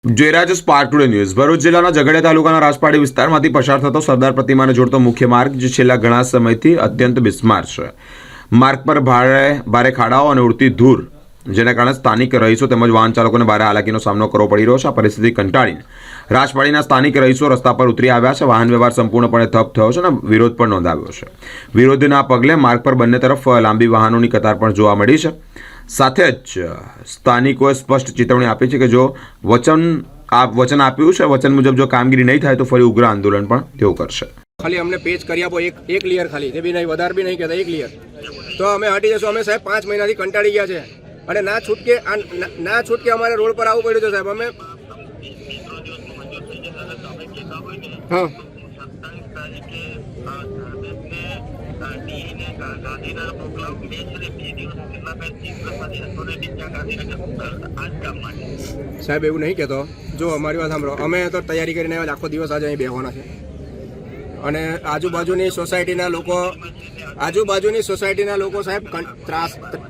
Jayraj spark today news Bharuch જિલ્લાના ઝઘડિયા તાલુકાના રાજપાડી વિસ્તારમાંથી પસાર થતો સરદાર પ્રતિમાને જોડતો મુખ્ય માર્ગ જે છેલ્લા ઘણા સમયથી અત્યંત બિસ્માર છે. માર્ગ પર ભારે ખાડાઓ અને ઉડતી ધૂળ જેના કારણે સ્થાનિક રહીશો તેમજ વાહન ચાલકોને ભારે હાલાકીનો સામનો કરવો પડી રહ્યો છે. આ પરિસ્થિતિ કંટાળીને રાજપાડીના સ્થાનિક રહીશો રસ્તા પર ઉતરી આવ્યા છે. વાહન વ્યવહાર સંપૂર્ણપણે ઠપ થયો છે અને વિરોધ પણ નોંધાવ્યો છે. વિરોધના પગલે માર્ગ પર બંને તરફ લાંબી વાહનોની કતાર પણ જોવા મળી છે. સાથે જ સ્થાનિકોએ સ્પષ્ટ ચેતવણી આપી છે કે જો વચન આપ્યું છે વચન મુજબ જો કામગીરી નહીં થાય તો ફરી ઉગ્ર આંદોલન પણ તેઓ કરશે. ખાલી અમને પેજ કરી આપો એક લેયર ખાલી તે બી નહીં વધારે બી નહીં કહેતા એક લેયર તો અમે હટી જશું. અમે સાહેબ 5 મહિનાથી કંટાળી ગયા છે અને ના છૂટકે અમારે રોડ પર આવવું પડ્યું છે સાહેબ. અમે હા સાહેબ એવું નહીં કહેતો. જો અમારી વાત સાંભળો, અમે તો તૈયારી કરીને આવ્યા આખો દિવસ આજે અહીં બેહવાના છે અને આજુબાજુની સોસાયટીના લોકો સાહેબ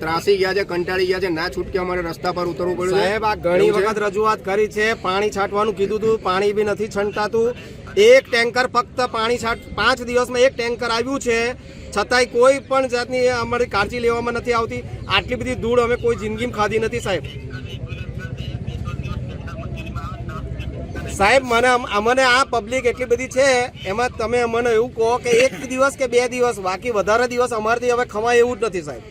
ત્રાસી ગયા છે, કંટાળી ગયા છે. ના છૂટકે અમારે રસ્તા પર ઉતરવું પડ્યું સાહેબ. આ ઘણી વખત રજૂઆત કરી છે, પાણી છાંટવાનું કીધું હતું, પાણી બી નથી છંટાતું. એક ટેન્કર ફક્ત પાણી 5 દિવસમાં એક ટેન્કર આવ્યું છે, છતાંય કોઈ પણ જાતની અમારી કાળજી લેવામાં નથી આવતી. આટલી બધી ધૂળ અમે કોઈ જિંદગીમાં ખાધી નથી સાહેબ. સાહેબ અમને આ પબ્લિક એટલી બધી છે, એમાં તમે અમને એવું કહો કે 1 દિવસ કે 2 દિવસ, બાકી વધારે દિવસ અમારથી હવે ખવાય એવું જ નથી સાહેબ.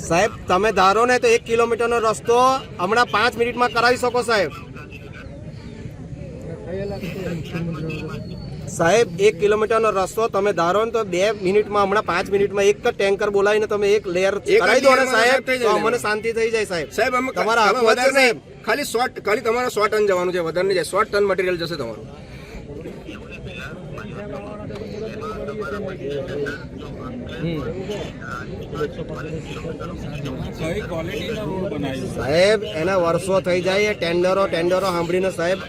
સાહેબ તમે ધારો ને તો 1 કિલોમીટરનો રસ્તો હમણાં 5 મિનિટમાં કરાવી શકો સાહેબ. સાહેબ 1 કિલોમીટરનો રસ્તો તમે ધારો ને તો 2 મિનિટમાં, હમણાં 5 મિનિટમાં એક જ ટેન્કર બોલાવીને તમે એક લેયર કરાવી દો ને સાહેબ, તો અમને શાંતિ થઈ જાય સાહેબ. સાહેબ તમારા સાહેબ ખાલી તમારે 100 ટન જવાનું છે, વધારે નહીં જાય. 100 ટન મટીરિયલ જશે તમારું. સાહેબ એના વર્ષો થઈ જાય. ટેન્ડરો સાંભળીને સાહેબ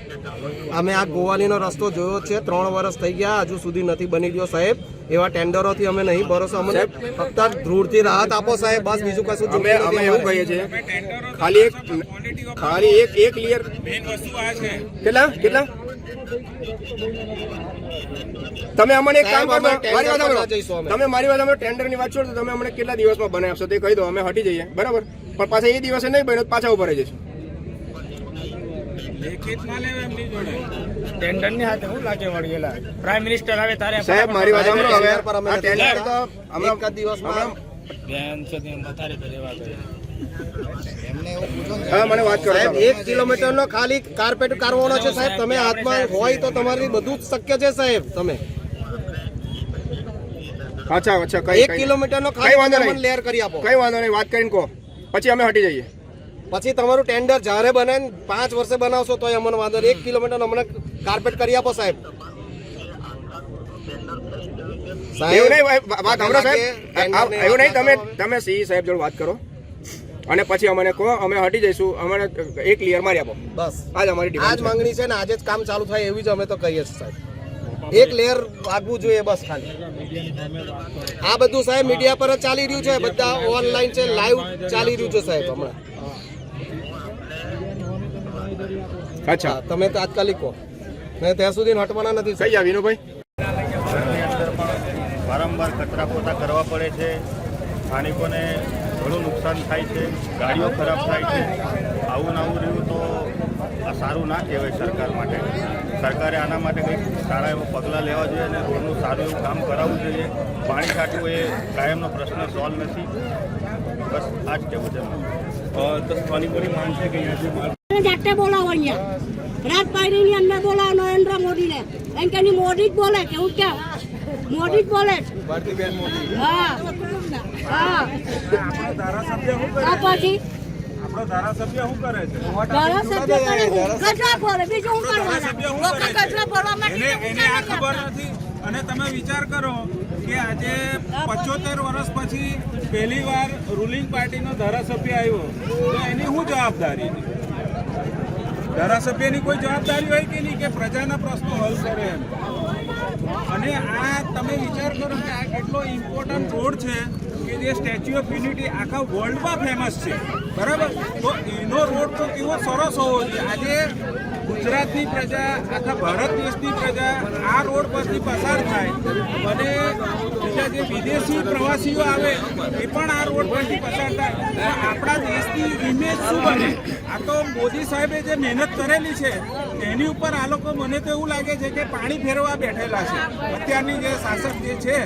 અમે આ ગોવાલીનો રસ્તો જોયો છે, 3 વર્ષ થઈ ગયા, હજુ સુધી નથી બની ગયો સાહેબ. એવા ટેન્ડરોથી અમે નહીં ભરોસો. અમને ફક્ત ધૂળથી રાહત આપો સાહેબ, બસ બીજું કશું. અમે એવું કહીએ છીએ ખાલી એક લેયર. કેટલા તમે અમને એક કામ કરો, તમે મારી વાત ટેન્ડર ની વાત છોડો, તમે અમને કેટલા દિવસમાં બનાવી આપશો તે કહી દો, અમે હટી જઈએ બરાબર. પણ પાછા એ દિવસે નહીં બન્યો પાછા ઉપર આવી જઈશું. પ્રાઇમ મિનિસ્ટર આવે તારે સાહેબ મારી વાત સાંભળો. હવે આ ટેન્ડર તો હમણાં એક દિવસમાં મને વાત કરો સાહેબ. 1 કિલોમીટરનો ખાલી કાર્પેટ કાઢવાનો છે સાહેબ. તમે હાથમાં હોય તો તમારી બધું જ શક્ય છે સાહેબ. તમે અચ્છા 1 કિલોમીટરનો ખાલી લેયર કરી આપો. કઈ વાંધો નહીં, વાત કરીને કહો, પછી અમે હટી જઈએ. પછી તમારું ટેન્ડર જ્યારે બને 5 વર્ષે બનાવશો તો અમને વાંધો નહીં. 1 કિલોમીટર અમને કાર્પેટ કરી આપો સાહેબ. એવું નહીં વાત સાંભળો સાહેબ, એવું નહીં. તમે સી સાહેબ જોડે વાત કરો અને પછી અમને કહો, અમે હટી જઈશું. અમને એક ક્લિયર મારી આપો બસ. આજ અમારી આજ માંગણી છે ને આજે જ કામ ચાલુ થાય એવી જ અમે તો કહીએ છીએ સાહેબ. એક લેયર વાગવું જોઈએ બસ ખાલી. આ બધું સાહેબ મીડિયા પર જ ચાલી રહ્યું છે, બધા ઓનલાઈન છે, લાઈવ ચાલી રહ્યું છે સાહેબ હમણાં. અચ્છા તમે તાત્કાલિક કહો, ત્યાં સુધી હટવાના નથી. કઈ આવીનો ભાઈ વારંવાર કચરા પોતા કરવા પડે છે, સ્થાનિકોને ઘણું નુકસાન થાય છે, ગાડીઓ ખરાબ થાય છે. આવું રહ્યું તો આ સારું ના કહેવાય સરકાર માટે. સરકારે આના માટે કંઈક સારા એવા પગલાં લેવા જોઈએ અને રોડનું સારું એવું કામ કરાવવું જોઈએ. પાણી છાંટવું એ કાયમનો પ્રશ્ન સોલ્વ નથી. બસ આ જ કહેવું છે. તો સ્થાનિકોની માંગ છે કે અહીંયાથી જાતે બોલાવો, અહીંયા રાજપાડીની અંદર બોલાવો નરેન્દ્ર મોદીને. એમ કે મોદી જ બોલે, કેવું કે મોદી જ બોલે. હા પછી ધારાસભ્ય શું કરે છે? કચરા ફોરે, બીજું શું કરવાના? કચરા ફોરવા માટે એને આ ખબર નથી. અને તમે વિચાર કરો કે આજે 75 વર્ષ પછી પહેલી વાર રૂલિંગ પાર્ટીનો ધારાસભ્ય આવ્યો, તો એની શું જવાબદારી? ધારાસભ્યની કોઈ જવાબદારી હોય કે નહીં કે પ્રજાના પ્રશ્નો હલ કરે એમ. અને આ તમે વિચાર કરો કે આ કેટલો ઇમ્પોર્ટન્ટ રોડ છે કે એ જે સ્ટેચ્યુ ઓફ યુનિટી આખા વર્લ્ડમાં ફેમસ છે, બરાબર? તો એનો રોડ તો કેવો સરસ હોવો જોઈએ. આજે ગુજરાતની પ્રજા, આખા ભારત દેશની પ્રજા આ રોડ પરથી પસાર થાય અને બીજા જે વિદેશી પ્રવાસીઓ આવે એ પણ આ રોડ પરથી પસાર થાય તો આપણા દેશની ઇમેજ શું બને? આ તો મોદી સાહેબે જે મહેનત કરેલી છે એની ઉપર આ લોકો, મને તો એવું લાગે છે કે પાણી ફેરવા બેઠેલા છે. અત્યારની જે શાસક જે છે,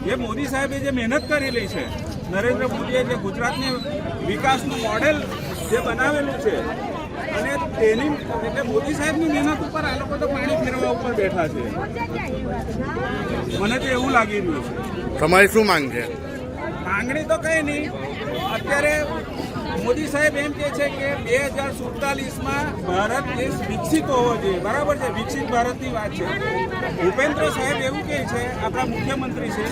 જે મોદી સાહેબે જે મહેનત કરેલી છે, નરેન્દ્ર મોદીએ જે ગુજરાતને વિકાસનું મોડેલ જે બનાવેલું છે અને તેની એટલે મોદી સાહેબની મહેનત ઉપર આ લોકો તો પાણી ફેરવા ઉપર બેઠા છે. મને તો એવું લાગી રહ્યું છે. તમારી શું માંગ છે? માંગણી તો કંઈ નહીં. અત્યારે મોદી સાહેબ એમ કહે છે કે 2047માં ભારત દેશ વિકસિત હોવો જોઈએ, બરાબર છે? વિકસિત ભારતની વાત છે. ભૂપેન્દ્ર સાહેબ એવું કહે છે, આપણા મુખ્યમંત્રી છે,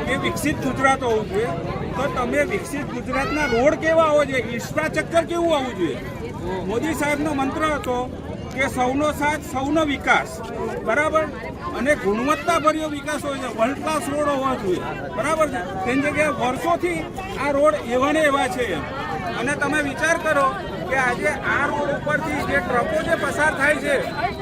કે વિકસિત ગુજરાત હોવું જોઈએ. તો તમે વિકસિત ગુજરાતના રોડ કેવા હોવો જોઈએ, ઇન્ફ્રાસ્ટ્રક્ચર કેવું હોવું જોઈએ? મોદી સાહેબનો મંત્ર હતો કે સૌનો સાથ સૌનો વિકાસ, બરાબર? અને ગુણવત્તાભર્યો વિકાસ હોય છે, વર્લ્ડ ક્લાસ રોડ હોવા જોઈએ, બરાબર છે? તેની જગ્યાએ વર્ષોથી આ રોડ એવા ને એવા છે. અને તમે વિચાર કરો કે આજે આ રોડ ઉપરથી જે ટ્રકો જે પસાર થાય છે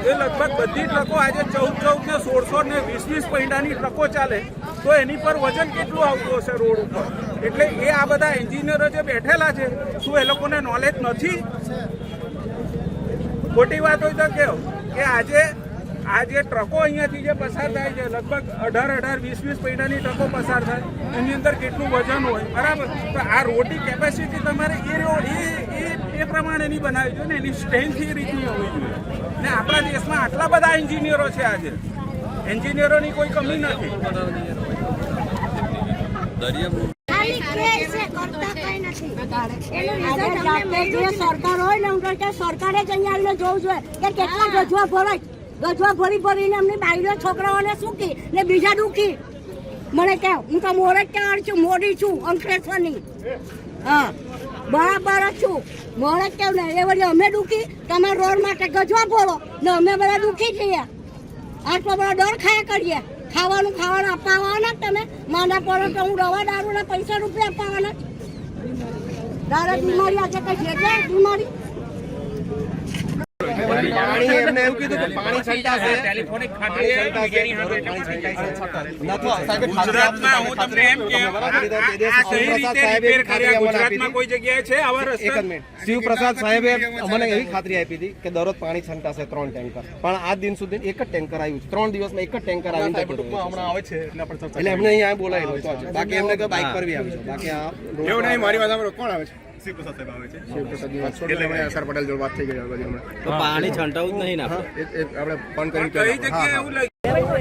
એ લગભગ બધી ટ્રકો આજે 14 ને 16 ને 20 પૈડાની ટ્રકો ચાલે, તો એની પર વજન કેટલું આવતું હશે રોડ ઉપર? એટલે એ આ બધા એન્જિનિયરો જે બેઠેલા છે, શું એ લોકોને નોલેજ નથી? ખોટી વાત હોય તો કહો કે આજે આ જે ટ્રકો અહીંયાથી જે પસાર થાય છે, લગભગ 18-20 પૈડાની ટ્રકો પસાર થાય, એની અંદર કેટલું વજન હોય, બરાબર? તો આ રોડની કેપેસિટી તમારે એ પ્રમાણેની બનાવવી જોઈએ ને, એની સ્ટ્રેન્થ એ રીતની હોવી જોઈએ. ને આપણા દેશમાં આટલા બધા એન્જિનિયરો છે, આજે એન્જિનિયરોની કોઈ કમી નથી. સરકાર હોય ને સરકારે જ અહીંયા આવીને જોવું જોઈએ કે કેટલા ગજવા ભરાય. ગજવા ભરીને એમની બાઈઓ છોકરાઓને સૂકી ને બીજા દુખી. મને કહે, હું તો મોરજ ક્યાં છું, મોડી છું, અંકલેશ્વરની. હા, બરાબર જ છું. મોરજ કેમ ને એ વળી અમે દુખી, તમે રોડ માટે ગજવા ભરો ને અમે બધા દુખી છીએ. આટલો બધો ડર ખાયા કરીએ. ખાવાનું અપાવવાના તમે માંદા પડો તો હું દવા દારૂના પૈસા રૂપિયા અપાવવાના. દારૂ બીમારી આજે કઈ છે બીમારી? પાણી એમને એવું કીધું કે પાણી છંટાશે. ગુજરાતમાં હું તમને એમ કહું, આ કઈ રીતે રિપેર કર્યા ગુજરાતમાં કોઈ જગ્યાએ છે આવા રસ્તા? શિવપ્રસાદ સાહેબે અમને એવી ખાતરી આપી હતી કે દરરોજ પાણી છંટાશે 3 ટેન્કર, પણ આજ દિન સુધી એક જ ટેન્કર આવ્યું છે. 3 દિવસમાં એક જ ટેન્કર આવીને જતું રહ્યું છે. એટલે એમને અહીંયા બોલાયેલો છે. બાકી એમને કે બાઇક પર બી આવી છે. બાકી આ એવું નહીં, મારી વાત સાંભળો, કોણ આવે છે? શિવપ્રસાદ સાહેબ આવે છે. શિવપ્રસાદની વાત છોડી, અસર પટેલ જોડે વાત થઈ ગઈ બાજુ હમણાં. તો પાણી છંટાવું જ નહીં ને આપણે ફોન કરી કઈ જગ્યાએ એવું લાગ્યું?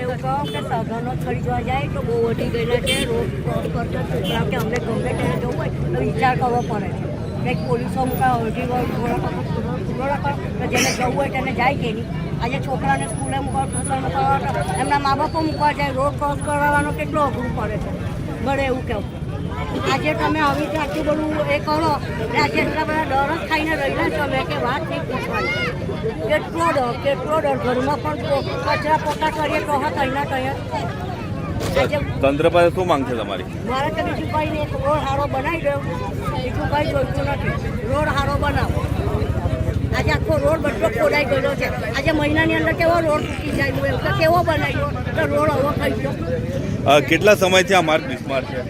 એવું કહો કે સાધનો ખરીદવા જાય તો બહુ વધી ગયેલા છે. રોડ ક્રોસ કરતા છોકરા કે અમને ગમે ત્યારે જવું હોય તો વિચાર કરવો પડે છે. કંઈક પોલીસો મૂકા અડધી વાર જેને જવું હોય તેને જાય કે નહીં. આજે છોકરાને સ્કૂલે મૂકવા, ટ્યુશન મૂકવા, એમના મા બાપો મૂકવા જાય, રોડ ક્રોસ કરવાનો કેટલો અઘરું પડે છે. બળે એવું કહેવું. આજે તમે આવી રીતે આટલું બધું એ કરો, આજે એટલા બધા ડર જ ખાઈને રહેલા છો મેં કે વાત નહીં પૂછવાની. કેટલો ડર ઘરમાં પણ કચરા પોતા કરીએ તો હા કહીના કહીએ. તંત્ર પાસે શું માંગ છે તમારી? મારે તો બીજું કંઈ નહીં, રોડ સારો બનાવી દો, બીજું કંઈ જોઈતું નથી. રોડ સારો બનાવો. આજે આખો રોડ બધો ખોદાઈ ગયેલો છે. આજે મહિનાની અંદર કેવો રોડ તૂટી જાય એમ તો કેવો બનાવ્યો તો રોડ હવે થઈ ગયો. કેટલા સમયથી આ માર્ગ બિસ્માર છે?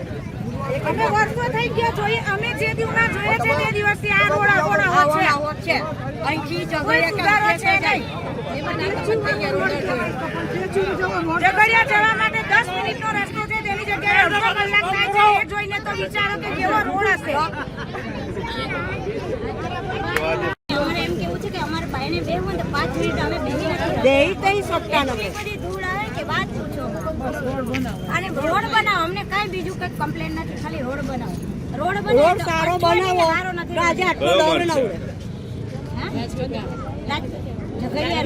અમે વર્ષો થઈ ગયા જોઈએ. અમે જે દિવસના જોઈએ છે તે દિવસથી આ રોડ આવો છે. અહીંથી ઝઘડિયા છે નહીં. ઝઘડિયા જવા માટે 10 મિનિટનો રસ્તો છે, તેની જગ્યાએ અડધો કલાક થાય છે. એ જોઈને તો વિચારો કે કેવો રોડ હશે. અમારે એમ કેવું છે કે અમારે ભાઈને બેહવું ને 5 મિનિટ અમે બેહી નથી દેઈ તઈ સત્તા નથી. બધી ધૂળ આવે કે વાત પૂછો. અને રોડ બનાવો, અમને કાંઈ બીજું કંઈ કમ્પ્લેન નથી, ખાલી રોડ બનાવો. રોડ રોડ સારો બનાવો. આજે આટલો ડર ન ઉડે. ઝઘડિયા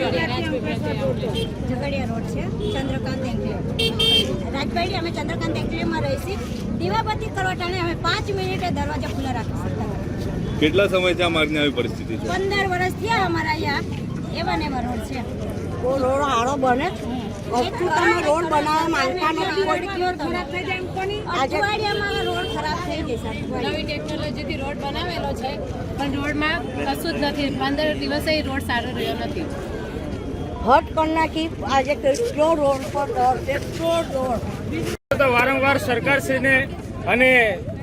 રોડ છે, ચંદ્રકાંત એન્કલેવ રાજપાડી. અમે ચંદ્રકાંત એન્કલેવમાં રહીશું. દીવાબત્તી કરવા ટાણે અમે 5 મિનિટે દરવાજા ખુલ્લા રાખીશું. કેટલા સમયથી આ માર્ગની આવી પરિસ્થિતિ છે? 15 વર્ષ થયા અમારા અહીંયા એવા ને એવા રોડ છે. રોડ સારો બને. વસ્તુ તમે રોડ બનાવવા માંગતા નથી. ખરાબ થઈ જાય એમ કોની? અઠવાડિયામાં રોડ ખરાબ થઈ જશે. નવી ટેકનોલોજીથી રોડ બનાવેલો છે પણ રોડમાં કશું જ નથી. 15 દિવસે રોડ સારો રહ્યો નથી. હટ કરી નાખી આજે કેટલો રોડ પર ડર, કેટલો રોડ. તો વારંવાર સરકારશ્રીને અને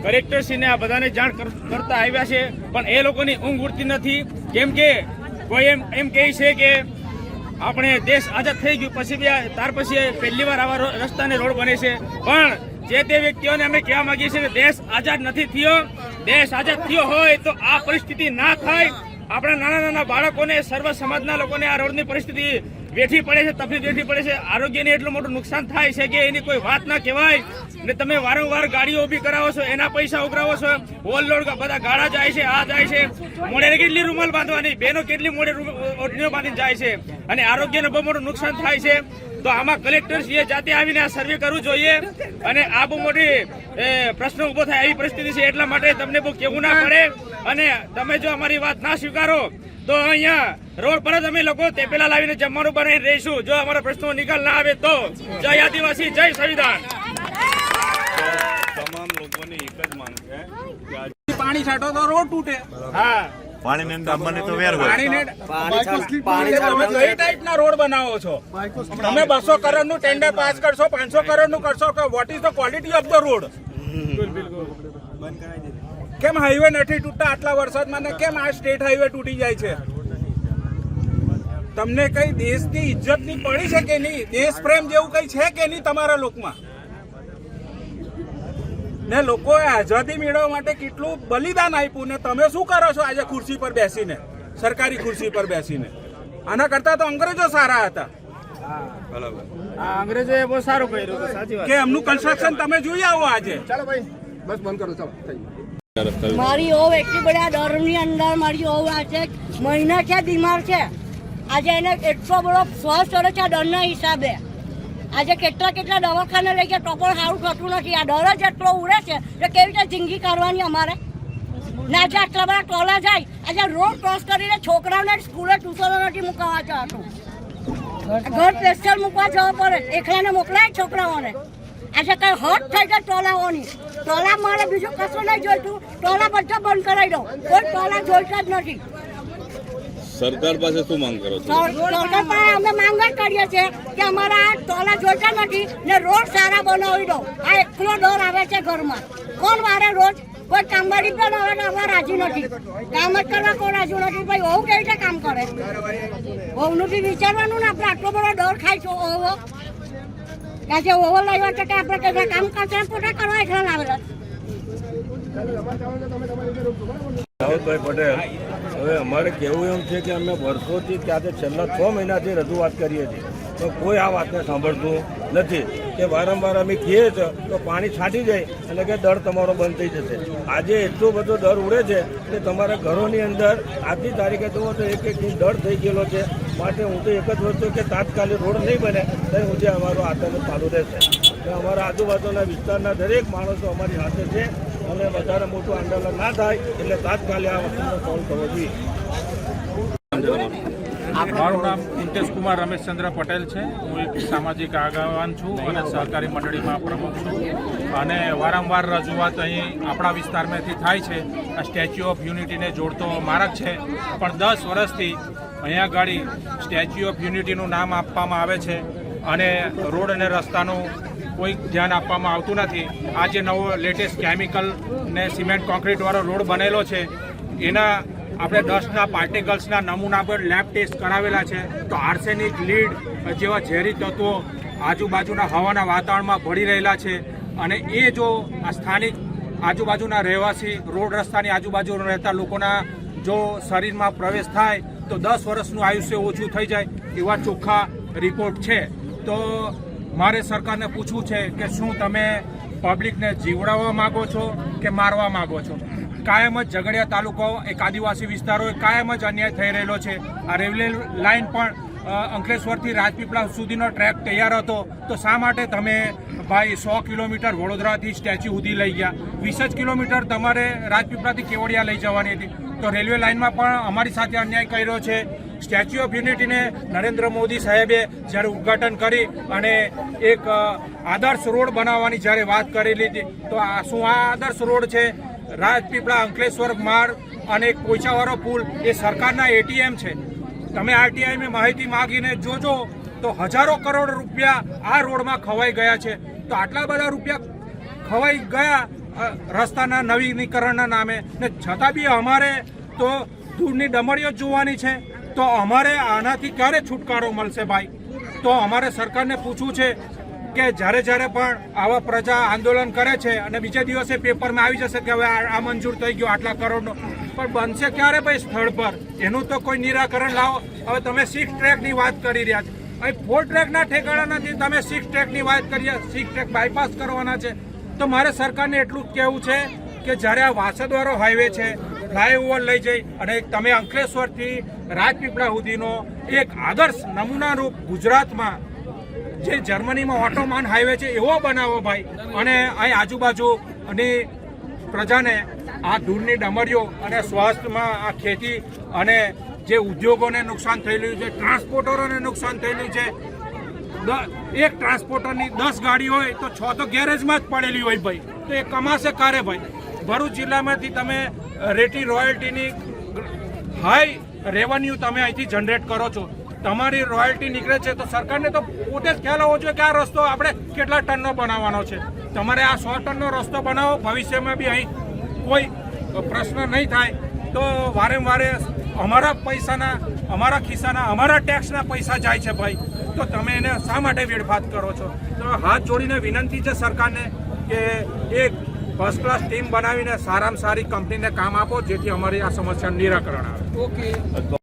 કલેક્ટરશ્રીને આ બધાને જાણ કરતા આવ્યા છે, પણ એ લોકોની ઊંઘ ઉડતી નથી. કેમ કે કોઈ એમ કહે છે કે આપણે દેશ આઝાદ થઈ ગયું પછી ત્યાર પછી પહેલી વાર આવા રસ્તાને રોડ બને છે. પણ જે તે વ્યક્તિઓને અમે કહેવા માંગીએ છીએ કે દેશ આઝાદ નથી થયો. દેશ આઝાદ થયો હોય તો આ પરિસ્થિતિ ના થાય. આપણા નાના નાના બાળકોને, સર્વ સમાજના લોકોને આ રોડની પરિસ્થિતિ વેઠી પડે છે, તકલીફ વેઠી પડે છે. આરોગ્યને એટલું મોટું નુકસાન થાય છે કે એની કોઈ વાત ના કહેવાય. ને તમે વારંવાર ગાડીઓ ઊભી કરાવો છો, એના પૈસા ઉઘરાવો છો. ઓવરલોડ બધા ગાડા જાય છે, આ જાય છે. મોડે કેટલી રૂમાલ બાંધવાની, બેનો કેટલી મોડે ઓઢણીઓ બાંધીને જાય છે અને આરોગ્યને બહુ મોટું નુકસાન થાય છે. તો આમાં કલેક્ટરશ્રીએ જાતે આવીને આ સર્વે કરવું જોઈએ અને આ બહુ મોટી પ્રશ્ન ઉભો થાય એવી પરિસ્થિતિ છે. એટલા માટે તમને બહુ કહેવું ના પડે અને તમે જો અમારી વાત ના સ્વીકારો તો અહીંયા રોડ પર જ અમે લોકો તે પેલા લાવીને જમવાનું બનાવીને રહીશું. જો અમારા પ્રશ્નો નિકાલ ના આવે તો જય આદિવાસી, જય સંવિધાન. તમામ લોકોની એક જ માંગ છે કે આજે પાણી છાંટો તો રોડ તૂટે. હા, પાણીને ડામરને તો વેર હોય. તમે કઈ ટાઈપના રોડ બનાવો છો? તમે 200 કરોડનું ટેન્ડર પાસ કરશો, 500 કરોડનું કરશો, what is the quality of the road? કેમ હાઈવે નથી તૂટતા આટલા વરસાદમાં ને કેમ આ સ્ટેટ હાઈવે તૂટી જાય છે? તમને કઈ દેશની ઇજ્જતની પડી છે કે નહીં? દેશ પ્રેમ જેવું કઈ છે કે નહીં તમારા લોકમાં? ને લોકોએ આઝાદી મેળવવા માટે કેટલું બલિદાન આપ્યું ને તમે શું કરો છો આજે ખુરશી પર બેસીને, સરકારી ખુરશી પર બેસીને? આના કરતા તો અંગ્રેજો સારા હતા. અંગ્રેજોએ બહુ સારું કર્યું, સાચી વાત. કે એમનું કન્સ્ટ્રક્શન તમે જોઈ આવો આજે. ચાલો ભાઈ બસ બંધ કરો, ચાલો થઈ ગયું. મારી ઓવ એટલી બધા ડરની અંદર મારી ઓવ આજે મહિના છે બીમાર છે. આજે એને એટલો બધો શ્વાસ ચડે છે આ ડરના હિસાબે. આજે કેટલા દવાખાને લઈ ગયા તો પણ સારું થતું નથી. આ ડર જ એટલો ઉડે છે તો કેવી રીતે જિંદગી કરવાની અમારે? ને આજે આટલા બધા ટોલા જાય, આજે રોડ ક્રોસ કરીને છોકરાઓને સ્કૂલે ટ્યુશનો નથી મૂકવા જતું. ઘર સ્પેશિયલ મૂકવા જવા પડે, એકલાને મોકલાય છોકરાઓને. આજે કઈ હટ થઈ જાય ટોલાઓની. ટોલા મારે બીજું કશું નહીં જોઈતું, ટોલા બધા બંધ કરાવી દો. કોઈ ટોલા જોઈતા જ નથી. સરકાર પાસે શું માંગ કરો છો? સરકાર પાસે અમે માંગ જ કરીએ છીએ કે અમારા આ ટોલા જોઈતા નથી ને રોડ સારા બનાવી દો. આ એકલો ડર આવે છે ઘરમાં. કોણ વારે રોજ? કોઈ કામવાળી પણ હવે અમે રાજી નથી. કામ જ કરવા કોઈ રાજી નથી. ભાઈ વહુ કેવી રીતે કામ કરે? વહુનું બી વિચારવાનું ને. આપણે આટલો બધો ડર ખાય છો ઓવો. આજે ઓવો લાવ્યા છે કે આપણે કઈ કામ કરશે પોતે કરવા એકલા લાવેલા. રાહુલભાઈ પટેલ, હવે અમારે કહેવું એમ છે કે અમે વર્ષોથી ત્યાંથી છેલ્લા 6 મહિનાથી રજૂઆત કરીએ છીએ તો કોઈ આ વાતને સાંભળતું નથી. કે વારંવાર અમે કહીએ છીએ તો પાણી છાંટી જાય અને કે દર તમારો બંધ થઈ જશે. આજે એટલો બધો દર ઉડે છે કે તમારા ઘરોની અંદર આજની તારીખે જુઓ તો એક ઇંચ દર થઈ ગયેલો છે. માટે હું તો એક જ વસ્તુ કે તાત્કાલિક રોડ નહીં બને ત્યારે હું જે અમારો આંદોલન ચાલુ રહેશે. અમારા આજુબાજુના વિસ્તારના દરેક માણસો અમારી સાથે છે અને વધારે મોટું આંદોલન ના થાય એટલે તાત્કાલિક આ વસ્તુનો સોલ્વ કરવો જોઈએ. મારું નામ ઇન્ટેશ કુમાર રમેશચંદ્ર પટેલ છે. હું એક સામાજિક આગેવાન છું અને સહકારી મંડળીમાં પ્રમુખ છું અને વારંવાર રજૂઆત અહીં આપણા વિસ્તારમાંથી થાય છે. આ સ્ટેચ્યુ ઓફ યુનિટીને જોડતો માર્ગ છે પણ 10 વર્ષથી અહીંયા ગાડી સ્ટેચ્યુ ઓફ યુનિટીનું નામ આપવામાં આવે છે અને રોડ અને રસ્તાનું કોઈ ધ્યાન આપવામાં આવતું નથી. આ જે નવો લેટેસ્ટ કેમિકલ ને સિમેન્ટ કોન્ક્રીટવાળો રોડ બનેલો છે એના આપણે ડસ્ટના પાર્ટિકલ્સના નમૂના પર લેબ ટેસ્ટ કરાવેલા છે તો આર્સેનિક, લીડ જેવા ઝેરી તત્વો આજુબાજુના હવાના વાતાવરણમાં ભળી રહેલા છે અને એ જો આ સ્થાનિક આજુબાજુના રહેવાસી રોડ રસ્તાની આજુબાજુ રહેતા લોકોના જો શરીરમાં પ્રવેશ થાય તો 10 વર્ષનું આયુષ્ય ઓછું થઈ જાય એવા ચોખ્ખા રિપોર્ટ છે. તો મારે સરકારને પૂછવું છે કે શું તમે પબ્લિકને જીવડાવવા માગો છો કે મારવા માગો છો? કાયમ જ ઝઘડિયા તાલુકો એક આદિવાસી વિસ્તારો કાયમ જ અન્યાય થઈ રહેલો છે. આ રેલવે લાઇન પણ અંકલેશ્વરથી રાજપીપળા સુધીનો ટ્રેક તૈયાર હતો તો શા માટે તમે ભાઈ 100 કિલોમીટર વડોદરાથી સ્ટેચ્યુ સુધી લઈ ગયા? 20 જ કિલોમીટર તમારે રાજપીપળાથી કેવડિયા લઈ જવાની હતી. તો રેલવે લાઇનમાં પણ અમારી સાથે અન્યાય કર્યો છે. સ્ટેચ્યુ ઓફ યુનિટીને નરેન્દ્ર મોદી સાહેબે જ્યારે ઉદ્ઘાટન કરી અને એક આદર્શ રોડ બનાવવાની જ્યારે વાત કરેલી હતી, તો શું આ આદર્શ રોડ છે? રાજપીપળા અંકલેશ્વર માર્ગ અને એક પોઈચાવાળો પુલ એ સરકારના એટીએમ છે. તમે આરટીઆઈમાં માહિતી માગીને જોજો તો હજારો કરોડ રૂપિયા આ રોડમાં ખવાઈ ગયા છે. તો આટલા બધા રૂપિયા ખવાઈ ગયા રસ્તાના નવીનીકરણના નામે, ને છતાં બી અમારે તો દૂરની ડમરીઓ જોવાની છે. તો અમારે આનાથી ક્યારે છુટકારો મળશે ભાઈ? તો અમારે સરકારને પૂછવું છે કે જ્યારે પણ આવા પ્રજા આંદોલન કરે છે અને બીજા દિવસે પેપરમાં આવી જશે કે હવે આ મંજૂર થઈ ગયો આટલા કરોડનો, પણ બનશે ક્યારે ભાઈ સ્થળ પર? એનું તો કોઈ નિરાકરણ લાવો. હવે તમે 6 ટ્રેકની વાત કરી રહ્યા છો, અહીં 4 ટ્રેકના ઠેકાણા નથી, તમે 6 ટ્રેકની વાત કરીએ, 6 ટ્રેક બાયપાસ કરવાના છે. તો મારે સરકારને એટલું જ કહેવું છે કે જ્યારે આ વાસદવાળો હાઈવે છે, ફ્લાયઓવર લઈ જઈ અને તમે અંકલેશ્વરથી રાજપીપળા સુધીનો એક આદર્શ નમૂનારૂપ ગુજરાતમાં જે જર્મનીમાં ઓટોમાન હાઈવે છે એવો બનાવો ભાઈ. અને અહીં આજુબાજુની પ્રજાને આ દૂરની ડમરીઓ અને સ્વાસ્થ્યમાં આ ખેતી અને જે ઉદ્યોગોને નુકસાન થયેલું છે, ટ્રાન્સપોર્ટરોને નુકસાન થયેલું છે. એક ટ્રાન્સપોર્ટરની 10 ગાડી હોય તો 6 તો ગેરેજમાં જ પડેલી હોય ભાઈ. તો એ કમાશે કારે ભાઈ? ભરૂચ જિલ્લામાંથી તમે રેટી રોયલ્ટીની હાઈ રેવન્યુ તમે અહીંથી જનરેટ કરો છો, તમારી રોયલ્ટી નીકળે છે, તો સરકારને તો પોતે જ ખ્યાલ હોવો જોઈએ કે આ રસ્તો આપણે કેટલા ટનનો બનાવવાનો છે. તમારે આ 100 ટનનો રસ્તો બનાવો, ભવિષ્યમાં બી અહીં કોઈ પ્રશ્ન નહીં થાય. તો વારે અમારા પૈસાના, અમારા ખિસ્સાના, અમારા ટેક્સના પૈસા જાય છે ભાઈ. તો તમે એને શા માટે વેડફાટ કરો છો? તો હાથ જોડીને વિનંતી છે સરકારને કે એક ફર્સ્ટ ક્લાસ ટીમ બનાવીને સારામાં સારી કંપનીને કામ આપો, જેથી અમારી આ સમસ્યાનું નિરાકરણ આવે. ઓકે.